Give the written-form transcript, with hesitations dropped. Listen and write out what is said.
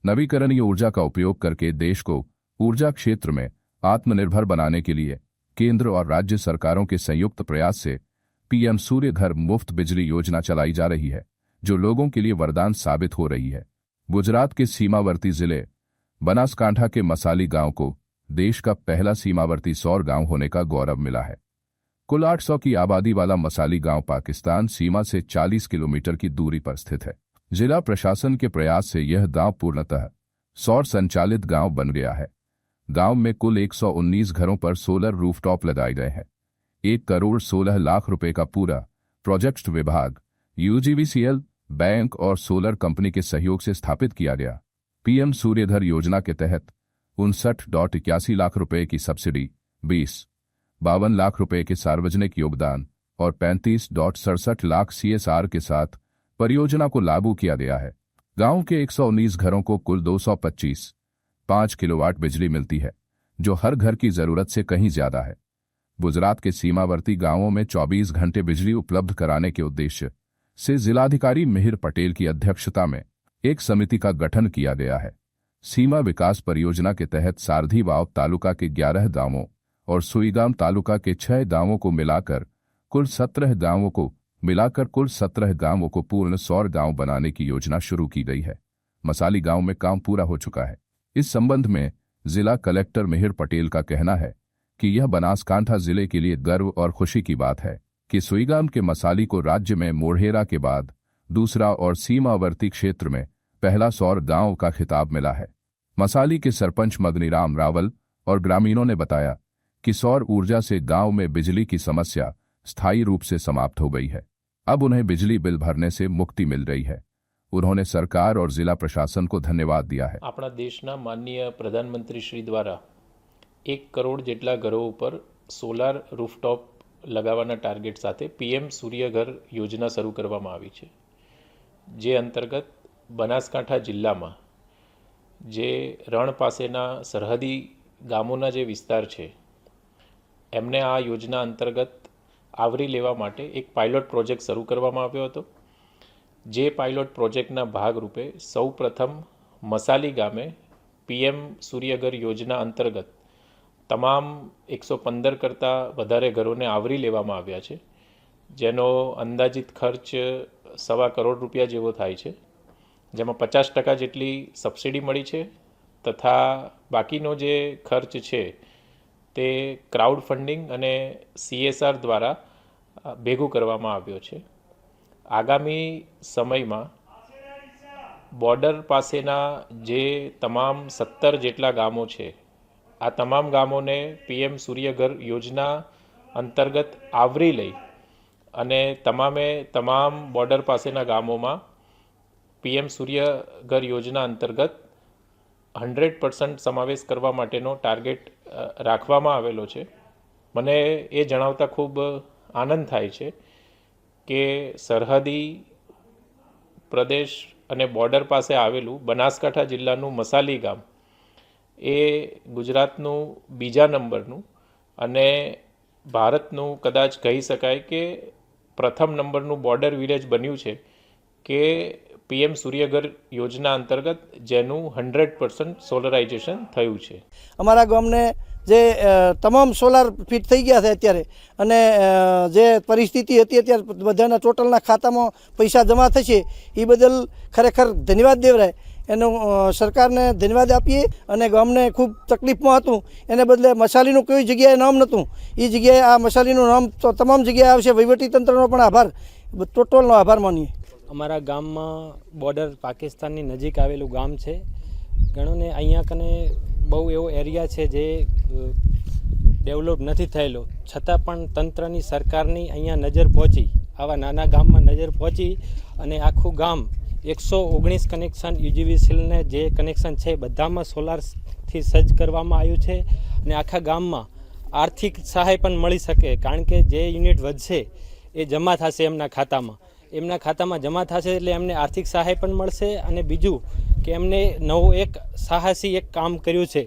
नवीकरणीय ऊर्जा का उपयोग करके देश को ऊर्जा क्षेत्र में आत्मनिर्भर बनाने के लिए केंद्र और राज्य सरकारों के संयुक्त प्रयास से पीएम सूर्य घर मुफ्त बिजली योजना चलाई जा रही है, जो लोगों के लिए वरदान साबित हो रही है। गुजरात के सीमावर्ती जिले बनासकांठा के मसाली गांव को देश का पहला सीमावर्ती सौर गांव होने का गौरव मिला है। कुल 800 की आबादी वाला मसाली गांव पाकिस्तान सीमा से 40 किलोमीटर की दूरी पर स्थित है। जिला प्रशासन के प्रयास से यह गांव पूर्णतः सौर संचालित गांव बन गया है। गांव में कुल 119 घरों पर सोलर रूफटॉप लगाए गए हैं। 1,16,00,000 रुपए का पूरा प्रोजेक्ट विभाग, यूजीवीसीएल, बैंक और सोलर कंपनी के सहयोग से स्थापित किया गया। पीएम सूर्यघर योजना के तहत 59.81 लाख रुपए की सब्सिडी, 52 लाख रुपए के सार्वजनिक योगदान और 35.67 लाख सीएसआर के साथ परियोजना को लागू किया गया है। गांव के 119 घरों को कुल 225.5 किलोवाट बिजली मिलती है, जो हर घर की जरूरत से कहीं ज्यादा है। गुजरात के सीमावर्ती गांवों में 24 घंटे बिजली उपलब्ध कराने के उद्देश्य से जिलाधिकारी मिहिर पटेल की अध्यक्षता में एक समिति का गठन किया गया है। सीमा विकास परियोजना के तहत सारधी वाव तालुका के 11 गांवों और सुईगाम तालुका के 6 गांवों को मिलाकर कुल 17 गांवों को पूर्ण सौर गांव बनाने की योजना शुरू की गई है। मसाली गांव में काम पूरा हो चुका है। इस संबंध में जिला कलेक्टर मिहिर पटेल का कहना है कि यह बनासकांठा जिले के लिए गर्व और खुशी की बात है कि सुईगाम के मसाली को राज्य में मोढेरा के बाद दूसरा और सीमावर्ती क्षेत्र में पहला सौर गांव का खिताब मिला है। मसाली के सरपंच मगनीराम रावल और ग्रामीणों ने बताया कि सौर ऊर्जा से गांव में बिजली की समस्या स्थायी रूप से समाप्त हो गई है। अब उन्हें बिजली बिल भरने से मुक्ति मिल रही है। उन्होंने सरकार और जिला प्रशासन को धन्यवाद दिया है। अपना देशना माननीय प्रधानमंत्री श्री द्वारा 1 करोड़ જેટલા ઘરો ઉપર સોલાર રૂફટોપ લગાવવાના ટાર્ગેટ સાથે પીએમ સૂર્યઘર યોજના શરૂ કરવામાં આવી છે, જે અંતર્ગત બનાસકાંઠા જિલ્લામાં જે રણ પાસેના સરહદી ગામોના જે વિસ્તાર છે એમને આ યોજના અંતર્ગત આવરી લેવા માટે એક પાયલોટ પ્રોજેક્ટ શરૂ કરવામાં આવ્યો હતો। જે પાયલોટ પ્રોજેક્ટના ભાગરૂપે સૌપ્રથમ મસાલી ગામે પીએમ સૂર્યઘર યોજના અંતર્ગત તમામ 115 કરતાં વધારે ઘરોને આવરી લેવામાં આવ્યા છે, જેનો અંદાજિત ખર્ચ 1.25 કરોડ રૂપિયા જેવો થાય છે, જેમાં 50% જેટલી સબસિડી મળી છે તથા બાકીનો જે ખર્ચ છે તે ક્રાઉડ ફંડિંગ અને CSR દ્વારા ભેગું કરવામાં આવ્યો છે। આગામી સમયમાં બોર્ડર પાસેના જે તમામ 17 જેટલા ગામો છે આ તમામ ગામોને પીએમ સૂર્યઘર યોજના અંતર્ગત આવરી લઈ અને તમામ બોર્ડર પાસેના ગામોમાં પીએમ સૂર્યઘર યોજના અંતર્ગત 100% સમાવેશ કરવા માટેનો ટાર્ગેટ રાખવામાં આવેલો છે। મને એ જણાવતા ખૂબ આનંદ થાય છે કે સરહદી પ્રદેશ અને બોર્ડર પાસે આવેલું બનાસકાંઠા જિલ્લાનું મસાલી ગામ એ ગુજરાતનું બીજા નંબરનું અને ભારતનું કદાચ કહી શકાય કે પ્રથમ નંબરનું બોર્ડર વિલેજ બન્યું છે કે પીએમ સૂર્યઘર યોજના અંતર્ગત જેનું 100% સોલરાઇઝેશન થયું છે। અમારા ગામને જે તમામ સોલાર ફિટ થઈ ગયા છે અત્યારે અને જે પરિસ્થિતિ હતી અત્યારે બધાના ટોટલના ખાતામાં પૈસા જમા થશે એ બદલ ખરેખર ધન્યવાદ દેવરાય। એનો સરકારને ધન્યવાદ આપીએ અને ગામને ખૂબ તકલીફમાં હતું એને બદલે મસાલીનું કોઈ જગ્યાએ નામ નહોતું, એ જગ્યાએ આ મસાલીનું નામ તો તમામ જગ્યાએ આવશે। વહીવટીતંત્રનો પણ આભાર, ટોટલનો આભાર માનીએ। અમારા ગામમાં બોર્ડર પાકિસ્તાનની નજીક આવેલું ગામ છે। ઘણોને અહીંયા કને બહુ એવો એરિયા છે જે ડેવલપ નથી થયેલો, છતાં પણ તંત્રની સરકારની અહીંયા નજર પહોંચી, આવા નાના ગામમાં નજર પહોંચી અને આખું ગામ 119 કનેક્શન યુજીવીસીએલને જે કનેક્શન છે બધામાં સોલારથી સજ્જ કરવામાં આવ્યું છે અને આખા ગામમાં આર્થિક સહાય પણ મળી શકે, કારણ કે જે યુનિટ વધશે એ જમા થશે એમના ખાતામાં જમા થશે એટલે એમને આર્થિક સહાય પણ મળશે અને બીજું કે એમને નવું એક સાહસી એક કામ કર્યું છે।